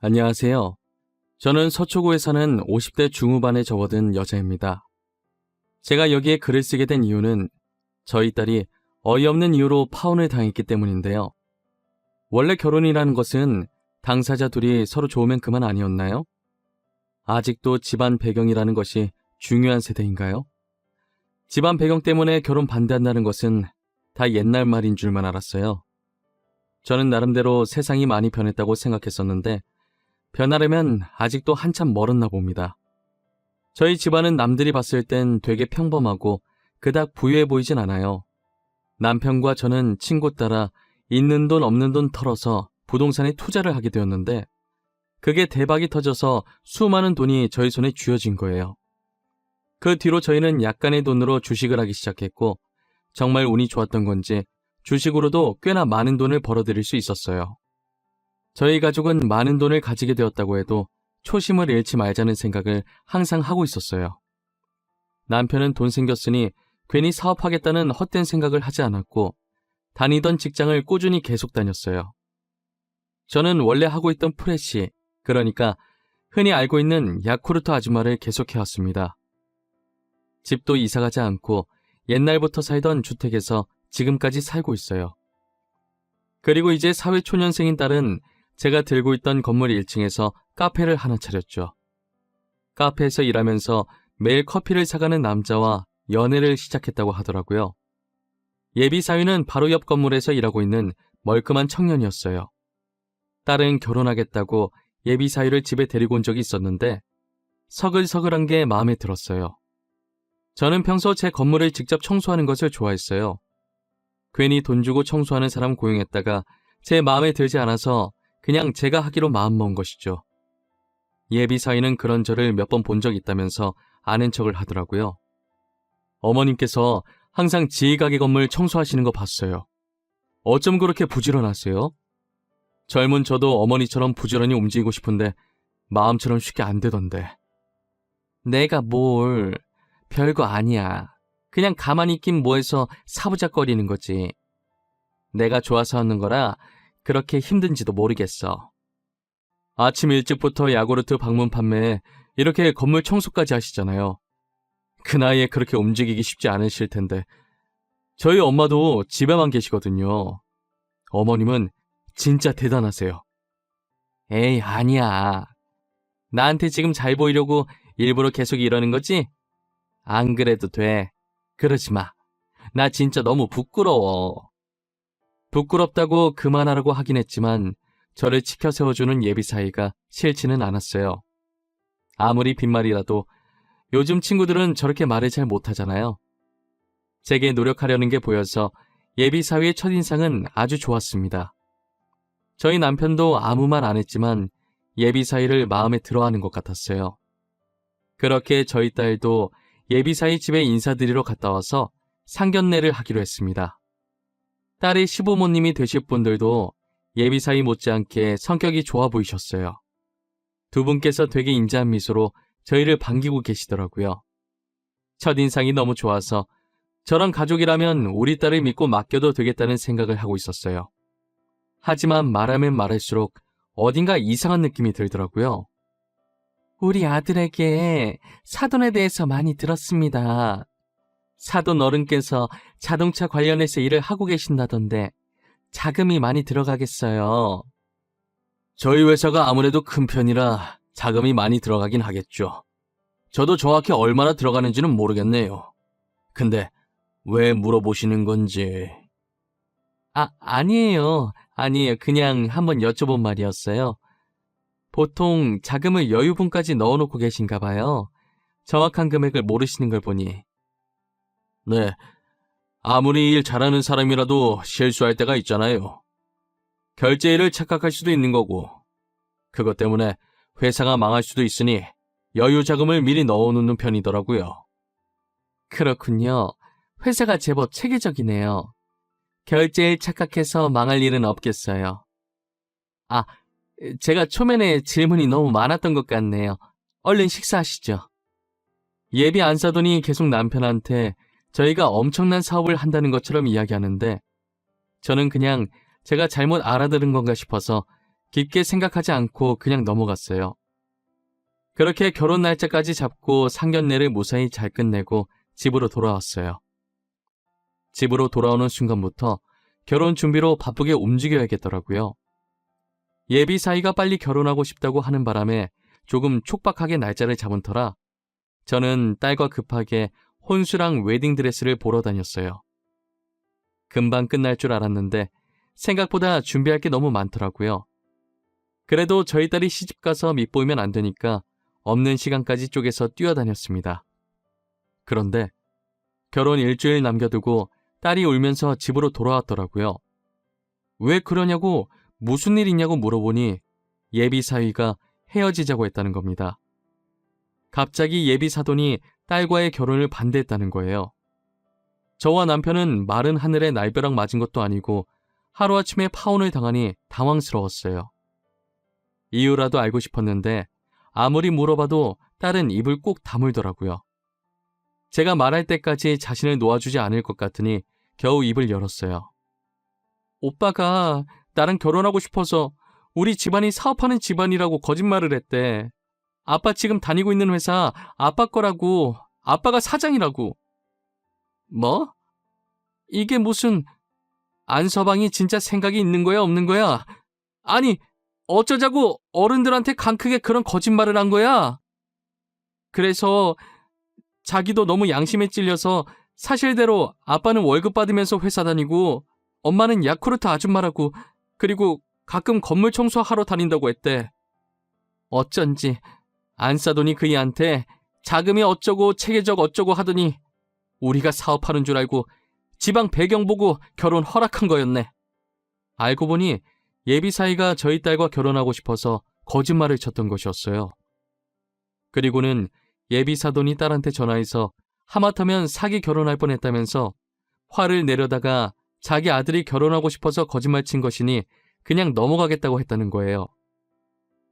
안녕하세요. 저는 서초구에 사는 50대 중후반에 접어든 여자입니다. 제가 여기에 글을 쓰게 된 이유는 저희 딸이 어이없는 이유로 파혼을 당했기 때문인데요. 원래 결혼이라는 것은 당사자 둘이 서로 좋으면 그만 아니었나요? 아직도 집안 배경이라는 것이 중요한 세대인가요? 집안 배경 때문에 결혼 반대한다는 것은 다 옛날 말인 줄만 알았어요. 저는 나름대로 세상이 많이 변했다고 생각했었는데 변하려면 아직도 한참 멀었나 봅니다. 저희 집안은 남들이 봤을 땐 되게 평범하고 그닥 부유해 보이진 않아요. 남편과 저는 친구 따라 있는 돈 없는 돈 털어서 부동산에 투자를 하게 되었는데 그게 대박이 터져서 수많은 돈이 저희 손에 쥐어진 거예요. 그 뒤로 저희는 약간의 돈으로 주식을 하기 시작했고 정말 운이 좋았던 건지 주식으로도 꽤나 많은 돈을 벌어들일 수 있었어요. 저희 가족은 많은 돈을 가지게 되었다고 해도 초심을 잃지 말자는 생각을 항상 하고 있었어요. 남편은 돈 생겼으니 괜히 사업하겠다는 헛된 생각을 하지 않았고 다니던 직장을 꾸준히 계속 다녔어요. 저는 원래 하고 있던 프레시, 그러니까 흔히 알고 있는 야쿠르트 아줌마를 계속해왔습니다. 집도 이사가지 않고 옛날부터 살던 주택에서 지금까지 살고 있어요. 그리고 이제 사회초년생인 딸은 제가 들고 있던 건물 1층에서 카페를 하나 차렸죠. 카페에서 일하면서 매일 커피를 사가는 남자와 연애를 시작했다고 하더라고요. 예비 사위는 바로 옆 건물에서 일하고 있는 멀끔한 청년이었어요. 딸은 결혼하겠다고 예비 사위를 집에 데리고 온 적이 있었는데 서글서글한 게 마음에 들었어요. 저는 평소 제 건물을 직접 청소하는 것을 좋아했어요. 괜히 돈 주고 청소하는 사람 고용했다가 제 마음에 들지 않아서 그냥 제가 하기로 마음먹은 것이죠. 예비 사위는 그런 저를 몇 번 본 적 있다면서 아는 척을 하더라고요. 어머님께서 항상 지희 가게 건물 청소하시는 거 봤어요. 어쩜 그렇게 부지런하세요? 젊은 저도 어머니처럼 부지런히 움직이고 싶은데 마음처럼 쉽게 안 되던데. 내가 뭘, 별거 아니야. 그냥 가만히 있긴 뭐해서 사부작거리는 거지. 내가 좋아서 하는 거라 그렇게 힘든지도 모르겠어. 아침 일찍부터 야구르트 방문 판매에 이렇게 건물 청소까지 하시잖아요. 그 나이에 그렇게 움직이기 쉽지 않으실 텐데 저희 엄마도 집에만 계시거든요. 어머님은 진짜 대단하세요. 에이, 아니야. 나한테 지금 잘 보이려고 일부러 계속 이러는 거지? 안 그래도 돼. 그러지 마. 나 진짜 너무 부끄러워. 부끄럽다고 그만하라고 하긴 했지만 저를 치켜 세워주는 예비 사이가 싫지는 않았어요. 아무리 빈말이라도 요즘 친구들은 저렇게 말을 잘 못하잖아요. 제게 노력하려는 게 보여서 예비 사위의 첫인상은 아주 좋았습니다. 저희 남편도 아무 말 안 했지만 예비 사위를 마음에 들어하는 것 같았어요. 그렇게 저희 딸도 예비 사위 집에 인사드리러 갔다 와서 상견례를 하기로 했습니다. 딸의 시부모님이 되실 분들도 예비 사위 못지않게 성격이 좋아 보이셨어요. 두 분께서 되게 인자한 미소로 저희를 반기고 계시더라고요. 첫인상이 너무 좋아서 저런 가족이라면 우리 딸을 믿고 맡겨도 되겠다는 생각을 하고 있었어요. 하지만 말하면 말할수록 어딘가 이상한 느낌이 들더라고요. 우리 아들에게 사돈에 대해서 많이 들었습니다. 사돈 어른께서 자동차 관련해서 일을 하고 계신다던데 자금이 많이 들어가겠어요. 저희 회사가 아무래도 큰 편이라 자금이 많이 들어가긴 하겠죠. 저도 정확히 얼마나 들어가는지는 모르겠네요. 근데 왜 물어보시는 건지. 아니에요. 그냥 한번 여쭤본 말이었어요. 보통 자금을 여유분까지 넣어놓고 계신가 봐요. 정확한 금액을 모르시는 걸 보니. 네, 아무리 일 잘하는 사람이라도 실수할 때가 있잖아요. 결제일을 착각할 수도 있는 거고 그것 때문에 회사가 망할 수도 있으니 여유 자금을 미리 넣어놓는 편이더라고요. 그렇군요. 회사가 제법 체계적이네요. 결제일 착각해서 망할 일은 없겠어요. 제가 초면에 질문이 너무 많았던 것 같네요. 얼른 식사하시죠. 예비 안사돈이 계속 남편한테 저희가 엄청난 사업을 한다는 것처럼 이야기하는데 저는 그냥 제가 잘못 알아들은 건가 싶어서 깊게 생각하지 않고 그냥 넘어갔어요. 그렇게 결혼 날짜까지 잡고 상견례를 무사히 잘 끝내고 집으로 돌아왔어요. 집으로 돌아오는 순간부터 결혼 준비로 바쁘게 움직여야겠더라고요. 예비 사이가 빨리 결혼하고 싶다고 하는 바람에 조금 촉박하게 날짜를 잡은 터라 저는 딸과 급하게 혼수랑 웨딩드레스를 보러 다녔어요. 금방 끝날 줄 알았는데 생각보다 준비할 게 너무 많더라고요. 그래도 저희 딸이 시집가서 밉보이면 안 되니까 없는 시간까지 쪼개서 뛰어다녔습니다. 그런데 결혼 일주일 남겨두고 딸이 울면서 집으로 돌아왔더라고요. 왜 그러냐고 무슨 일 있냐고 물어보니 예비 사위가 헤어지자고 했다는 겁니다. 갑자기 예비 사돈이 딸과의 결혼을 반대했다는 거예요. 저와 남편은 마른 하늘에 날벼락 맞은 것도 아니고 하루아침에 파혼을 당하니 당황스러웠어요. 이유라도 알고 싶었는데 아무리 물어봐도 딸은 입을 꼭 다물더라고요. 제가 말할 때까지 자신을 놓아주지 않을 것 같으니 겨우 입을 열었어요. 오빠가 나랑 결혼하고 싶어서 우리 집안이 사업하는 집안이라고 거짓말을 했대. 아빠 지금 다니고 있는 회사 아빠 거라고, 아빠가 사장이라고. 뭐? 이게 무슨 안서방이 진짜 생각이 있는 거야 없는 거야? 아니 어쩌자고 어른들한테 강크게 그런 거짓말을 한 거야? 그래서 자기도 너무 양심에 찔려서 사실대로 아빠는 월급 받으면서 회사 다니고 엄마는 야쿠르트 아줌마라고, 그리고 가끔 건물 청소하러 다닌다고 했대. 어쩐지 안사돈이 그이한테 자금이 어쩌고 체계적 어쩌고 하더니 우리가 사업하는 줄 알고 지방 배경 보고 결혼 허락한 거였네. 알고 보니 예비 사이가 저희 딸과 결혼하고 싶어서 거짓말을 쳤던 것이었어요. 그리고는 예비 사돈이 딸한테 전화해서 하마터면 사기 결혼할 뻔했다면서 화를 내려다가 자기 아들이 결혼하고 싶어서 거짓말 친 것이니 그냥 넘어가겠다고 했다는 거예요.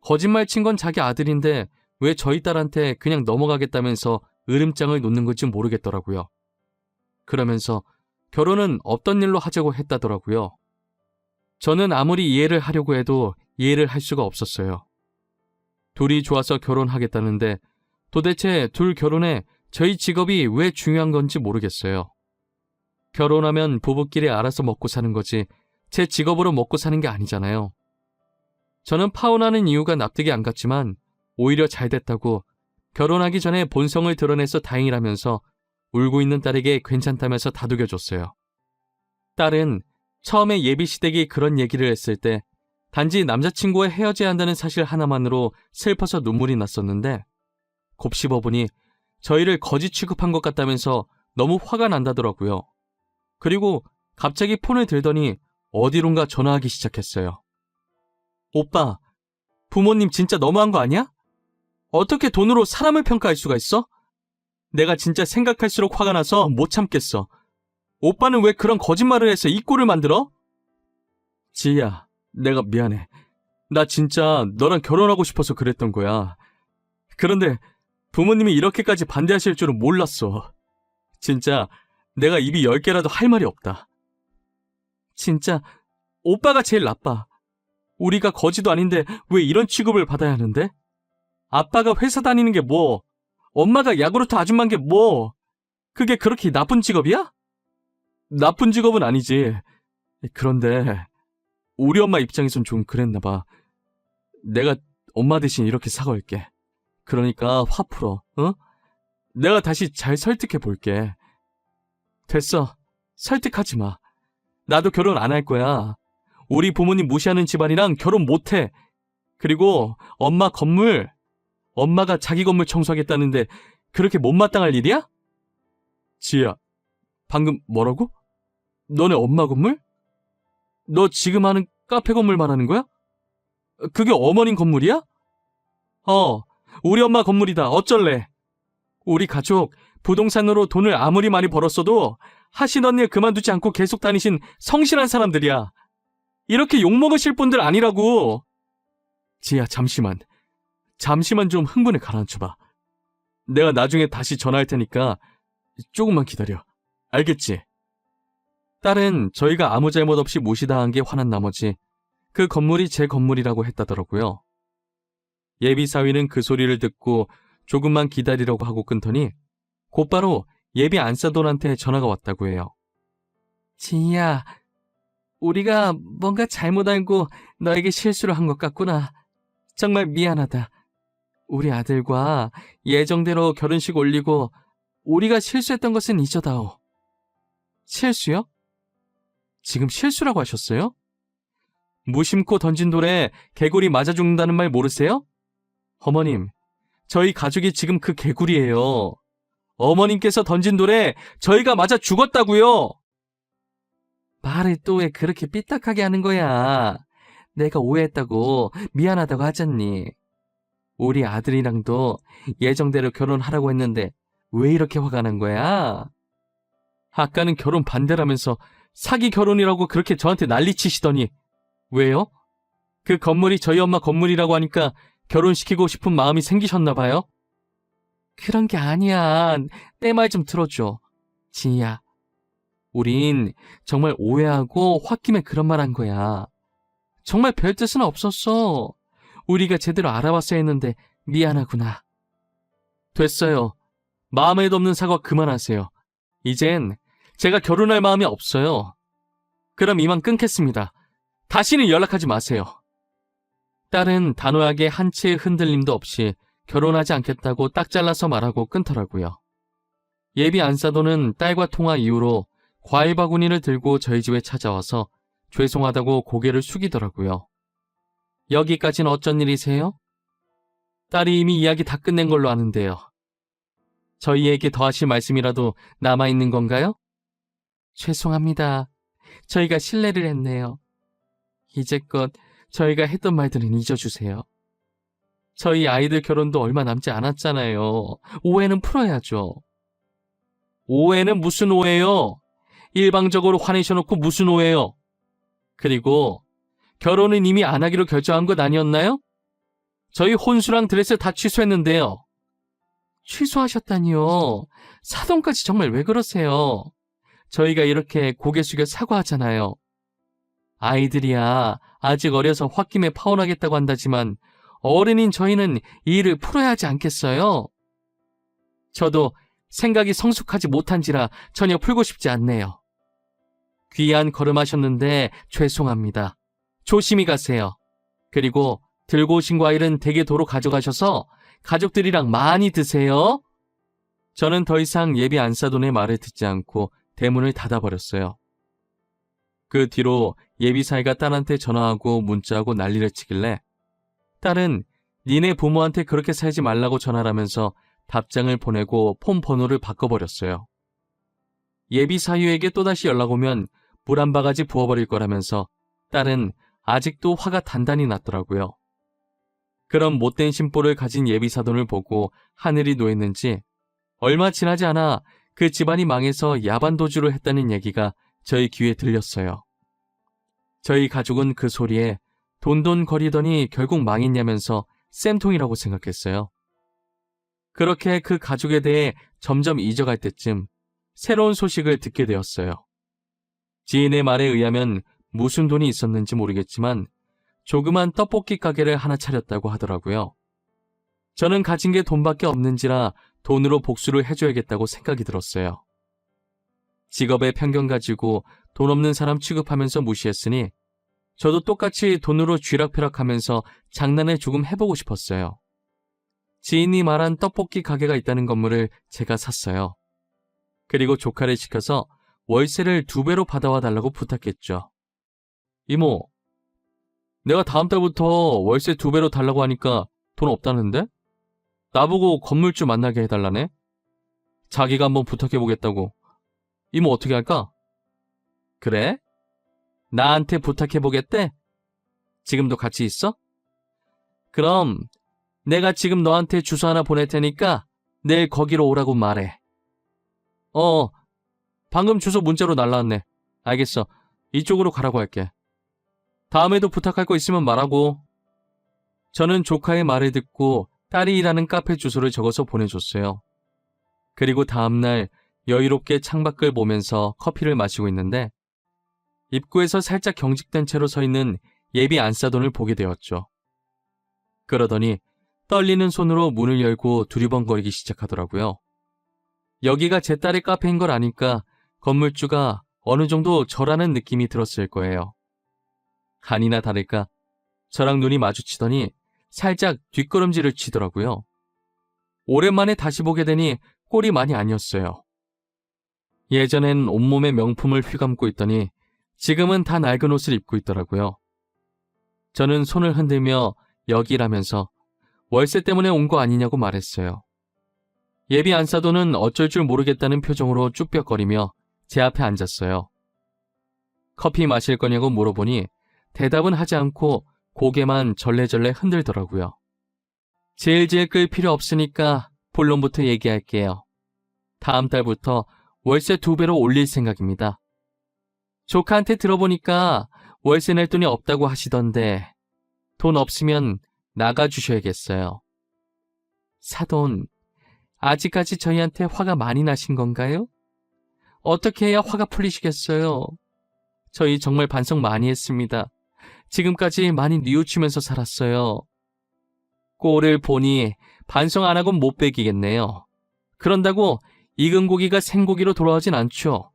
거짓말 친 건 자기 아들인데 왜 저희 딸한테 그냥 넘어가겠다면서 으름장을 놓는 건지 모르겠더라고요. 그러면서 결혼은 없던 일로 하자고 했다더라고요. 저는 아무리 이해를 하려고 해도 이해를 할 수가 없었어요. 둘이 좋아서 결혼하겠다는데 도대체 둘 결혼에 저희 직업이 왜 중요한 건지 모르겠어요. 결혼하면 부부끼리 알아서 먹고 사는 거지 제 직업으로 먹고 사는 게 아니잖아요. 저는 파혼하는 이유가 납득이 안 갔지만 오히려 잘 됐다고 결혼하기 전에 본성을 드러내서 다행이라면서 울고 있는 딸에게 괜찮다면서 다독여줬어요. 딸은 처음에 예비시댁이 그런 얘기를 했을 때 단지 남자친구와 헤어져야 한다는 사실 하나만으로 슬퍼서 눈물이 났었는데 곱씹어보니 저희를 거지 취급한 것 같다면서 너무 화가 난다더라고요. 그리고 갑자기 폰을 들더니 어디론가 전화하기 시작했어요. 오빠, 부모님 진짜 너무한 거 아니야? 어떻게 돈으로 사람을 평가할 수가 있어? 내가 진짜 생각할수록 화가 나서 못 참겠어. 오빠는 왜 그런 거짓말을 해서 이 꼴을 만들어? 지희야, 내가 미안해. 나 진짜 너랑 결혼하고 싶어서 그랬던 거야. 그런데 부모님이 이렇게까지 반대하실 줄은 몰랐어. 진짜 내가 입이 10개라도 할 말이 없다. 진짜 오빠가 제일 나빠. 우리가 거지도 아닌데 왜 이런 취급을 받아야 하는데? 아빠가 회사 다니는 게 뭐? 엄마가 야구르트 아줌마인 게 뭐? 그게 그렇게 나쁜 직업이야? 나쁜 직업은 아니지. 그런데 우리 엄마 입장에선 좀 그랬나 봐. 내가 엄마 대신 이렇게 사과할게. 그러니까 화 풀어, 어? 내가 다시 잘 설득해 볼게. 됐어. 설득하지 마. 나도 결혼 안 할 거야. 우리 부모님 무시하는 집안이랑 결혼 못 해. 그리고 엄마 건물, 엄마가 자기 건물 청소하겠다는데 그렇게 못마땅할 일이야? 지혜야, 방금 뭐라고? 너네 엄마 건물? 너 지금 하는 카페 건물 말하는 거야? 그게 어머님 건물이야? 우리 엄마 건물이다. 어쩔래? 우리 가족 부동산으로 돈을 아무리 많이 벌었어도 하시던 일 그만두지 않고 계속 다니신 성실한 사람들이야. 이렇게 욕먹으실 분들 아니라고. 지혜야, 잠시만 좀 흥분을 가라앉혀봐. 내가 나중에 다시 전화할 테니까 조금만 기다려. 알겠지? 딸은 저희가 아무 잘못 없이 무시당한 게 화난 나머지 그 건물이 제 건물이라고 했다더라고요. 예비 사위는 그 소리를 듣고 조금만 기다리려고 하고 끊더니 곧바로 예비 안사돈한테 전화가 왔다고 해요. 지희야, 우리가 뭔가 잘못 알고 너에게 실수를 한 것 같구나. 정말 미안하다. 우리 아들과 예정대로 결혼식 올리고 우리가 실수했던 것은 잊어다오. 실수요? 지금 실수라고 하셨어요? 무심코 던진 돌에 개구리 맞아 죽는다는 말 모르세요? 어머님, 저희 가족이 지금 그 개구리예요. 어머님께서 던진 돌에 저희가 맞아 죽었다고요. 말을 또 왜 그렇게 삐딱하게 하는 거야? 내가 오해했다고 미안하다고 하잖니. 우리 아들이랑도 예정대로 결혼하라고 했는데 왜 이렇게 화가 난 거야? 아까는 결혼 반대라면서 사기 결혼이라고 그렇게 저한테 난리치시더니 왜요? 그 건물이 저희 엄마 건물이라고 하니까 결혼시키고 싶은 마음이 생기셨나 봐요? 그런 게 아니야. 내 말 좀 들어줘. 지희야, 우린 정말 오해하고 홧김에 그런 말 한 거야. 정말 별 뜻은 없었어. 우리가 제대로 알아봤어야 했는데 미안하구나. 됐어요. 마음에도 없는 사과 그만하세요. 이젠 제가 결혼할 마음이 없어요. 그럼 이만 끊겠습니다. 다시는 연락하지 마세요. 딸은 단호하게 한 치의 흔들림도 없이 결혼하지 않겠다고 딱 잘라서 말하고 끊더라고요. 예비 안사돈은 딸과 통화 이후로 과일 바구니를 들고 저희 집에 찾아와서 죄송하다고 고개를 숙이더라고요. 여기까지는 어쩐 일이세요? 딸이 이미 이야기 다 끝낸 걸로 아는데요. 저희에게 더 하실 말씀이라도 남아있는 건가요? 죄송합니다. 저희가 실례를 했네요. 이제껏 저희가 했던 말들은 잊어주세요. 저희 아이들 결혼도 얼마 남지 않았잖아요. 오해는 풀어야죠. 오해는 무슨 오해요? 일방적으로 화내셔놓고 무슨 오해요? 그리고 결혼은 이미 안 하기로 결정한 것 아니었나요? 저희 혼수랑 드레스 다 취소했는데요. 취소하셨다니요. 사돈까지 정말 왜 그러세요? 저희가 이렇게 고개 숙여 사과하잖아요. 아이들이야 아직 어려서 홧김에 파혼하겠다고 한다지만 어른인 저희는 이 일을 풀어야 하지 않겠어요? 저도 생각이 성숙하지 못한지라 전혀 풀고 싶지 않네요. 귀한 걸음하셨는데 죄송합니다. 조심히 가세요. 그리고 들고 오신 과일은 댁에 도로 가져가셔서 가족들이랑 많이 드세요. 저는 더 이상 예비 안사돈의 말을 듣지 않고 대문을 닫아버렸어요. 그 뒤로 예비 사이가 딸한테 전화하고 문자하고 난리를 치길래 딸은 니네 부모한테 그렇게 살지 말라고 전화하면서 답장을 보내고 폰 번호를 바꿔버렸어요. 예비 사유에게 또다시 연락 오면 물 한 바가지 부어버릴 거라면서 딸은 아직도 화가 단단히 났더라고요. 그런 못된 심보를 가진 예비 사돈을 보고 하늘이 놓였는지 얼마 지나지 않아 그 집안이 망해서 야반도주를 했다는 얘기가 저희 귀에 들렸어요. 저희 가족은 그 소리에 돈돈거리더니 결국 망했냐면서 쌤통이라고 생각했어요. 그렇게 그 가족에 대해 점점 잊어갈 때쯤 새로운 소식을 듣게 되었어요. 지인의 말에 의하면 무슨 돈이 있었는지 모르겠지만 조그만 떡볶이 가게를 하나 차렸다고 하더라고요. 저는 가진 게 돈밖에 없는지라 돈으로 복수를 해줘야겠다고 생각이 들었어요. 직업의 편견 가지고 돈 없는 사람 취급하면서 무시했으니 저도 똑같이 돈으로 쥐락펴락하면서 장난을 조금 해보고 싶었어요. 지인이 말한 떡볶이 가게가 있다는 건물을 제가 샀어요. 그리고 조카를 시켜서 월세를 2배로 받아와 달라고 부탁했죠. 이모, 내가 다음 달부터 월세 2배로 달라고 하니까 돈 없다는데? 나보고 건물주 만나게 해달라네? 자기가 한번 부탁해보겠다고. 이모 어떻게 할까? 그래? 나한테 부탁해보겠대? 지금도 같이 있어? 그럼 내가 지금 너한테 주소 하나 보낼 테니까 내일 거기로 오라고 말해. 방금 주소 문자로 날라왔네. 알겠어. 이쪽으로 가라고 할게. 다음에도 부탁할 거 있으면 말하고. 저는 조카의 말을 듣고 딸이 일하는 카페 주소를 적어서 보내줬어요. 그리고 다음날 여유롭게 창밖을 보면서 커피를 마시고 있는데 입구에서 살짝 경직된 채로 서 있는 예비 안사돈을 보게 되었죠. 그러더니 떨리는 손으로 문을 열고 두리번거리기 시작하더라고요. 여기가 제 딸의 카페인 걸 아니까 건물주가 어느 정도 저라는 느낌이 들었을 거예요. 아니나 다를까 저랑 눈이 마주치더니 살짝 뒷걸음질을 치더라고요. 오랜만에 다시 보게 되니 꼴이 많이 아니었어요. 예전엔 온몸에 명품을 휘감고 있더니 지금은 다 낡은 옷을 입고 있더라고요. 저는 손을 흔들며 여기라면서 월세 때문에 온 거 아니냐고 말했어요. 예비 안사돈은 어쩔 줄 모르겠다는 표정으로 쭈뼛거리며 제 앞에 앉았어요. 커피 마실 거냐고 물어보니 대답은 하지 않고 고개만 절레절레 흔들더라고요. 질질 끌 필요 없으니까 본론부터 얘기할게요. 다음 달부터 월세 2배로 올릴 생각입니다. 조카한테 들어보니까 월세 낼 돈이 없다고 하시던데 돈 없으면 나가주셔야겠어요. 사돈, 아직까지 저희한테 화가 많이 나신 건가요? 어떻게 해야 화가 풀리시겠어요? 저희 정말 반성 많이 했습니다. 지금까지 많이 뉘우치면서 살았어요. 꼴을 보니 반성 안 하곤 못 베기겠네요. 그런다고 익은 고기가 생고기로 돌아오진 않죠.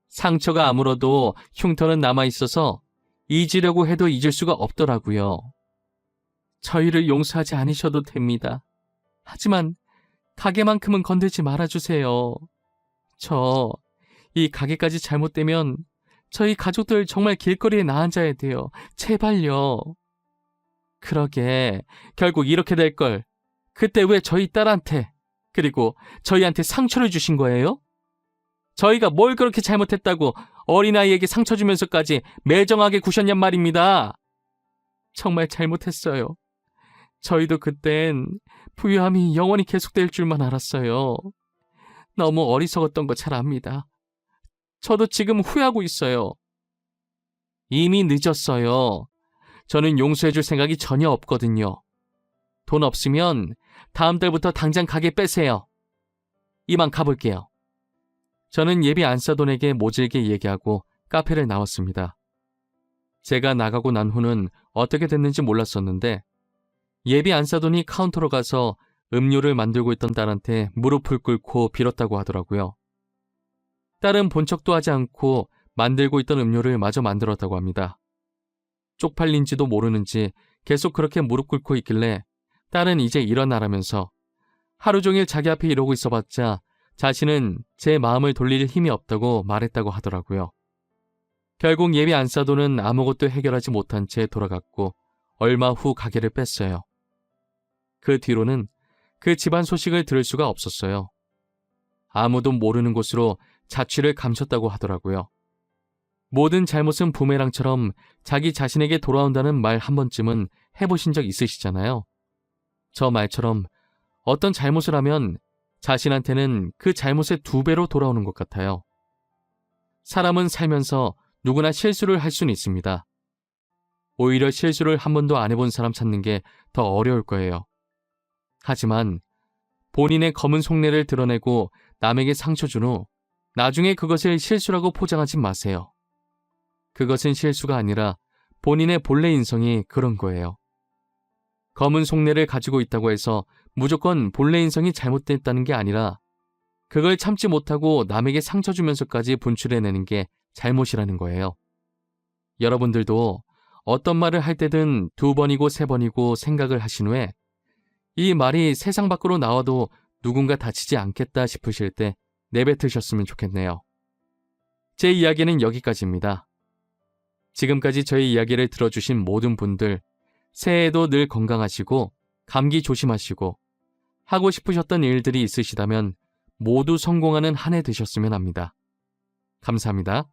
상처가 아물어도 흉터는 남아있어서 잊으려고 해도 잊을 수가 없더라고요. 저희를 용서하지 않으셔도 됩니다. 하지만 가게만큼은 건들지 말아주세요. 저 이 가게까지 잘못되면 저희 가족들 정말 길거리에 나앉아야 돼요. 제발요. 그러게 결국 이렇게 될 걸. 그때 왜 저희 딸한테 그리고 저희한테 상처를 주신 거예요? 저희가 뭘 그렇게 잘못했다고 어린아이에게 상처 주면서까지 매정하게 구셨냔 말입니다. 정말 잘못했어요. 저희도 그땐 부유함이 영원히 계속될 줄만 알았어요. 너무 어리석었던 거 잘 압니다. 저도 지금 후회하고 있어요. 이미 늦었어요. 저는 용서해줄 생각이 전혀 없거든요. 돈 없으면 다음 달부터 당장 가게 빼세요. 이만 가볼게요. 저는 예비 안사돈에게 모질게 얘기하고 카페를 나왔습니다. 제가 나가고 난 후는 어떻게 됐는지 몰랐었는데 예비 안사돈이 카운터로 가서 음료를 만들고 있던 딸한테 무릎을 꿇고 빌었다고 하더라고요. 딸은 본 척도 하지 않고 만들고 있던 음료를 마저 만들었다고 합니다. 쪽팔린지도 모르는지 계속 그렇게 무릎 꿇고 있길래 딸은 이제 일어나라면서 하루 종일 자기 앞에 이러고 있어봤자 자신은 제 마음을 돌릴 힘이 없다고 말했다고 하더라고요. 결국 예비 안사돈은 아무것도 해결하지 못한 채 돌아갔고 얼마 후 가게를 뺐어요. 그 뒤로는 그 집안 소식을 들을 수가 없었어요. 아무도 모르는 곳으로 자취를 감췄다고 하더라고요. 모든 잘못은 부메랑처럼 자기 자신에게 돌아온다는 말 한 번쯤은 해보신 적 있으시잖아요. 저 말처럼 어떤 잘못을 하면 자신한테는 그 잘못의 2배로 돌아오는 것 같아요. 사람은 살면서 누구나 실수를 할 수는 있습니다. 오히려 실수를 한 번도 안 해본 사람 찾는 게 더 어려울 거예요. 하지만 본인의 검은 속내를 드러내고 남에게 상처 준 후 나중에 그것을 실수라고 포장하지 마세요. 그것은 실수가 아니라 본인의 본래 인성이 그런 거예요. 검은 속내를 가지고 있다고 해서 무조건 본래 인성이 잘못됐다는 게 아니라 그걸 참지 못하고 남에게 상처 주면서까지 분출해내는 게 잘못이라는 거예요. 여러분들도 어떤 말을 할 때든 2번이고 3번이고 생각을 하신 후에 이 말이 세상 밖으로 나와도 누군가 다치지 않겠다 싶으실 때 내뱉으셨으면 좋겠네요. 제 이야기는 여기까지입니다. 지금까지 저희 이야기를 들어주신 모든 분들, 새해에도 늘 건강하시고 감기 조심하시고 하고 싶으셨던 일들이 있으시다면 모두 성공하는 한 해 되셨으면 합니다. 감사합니다.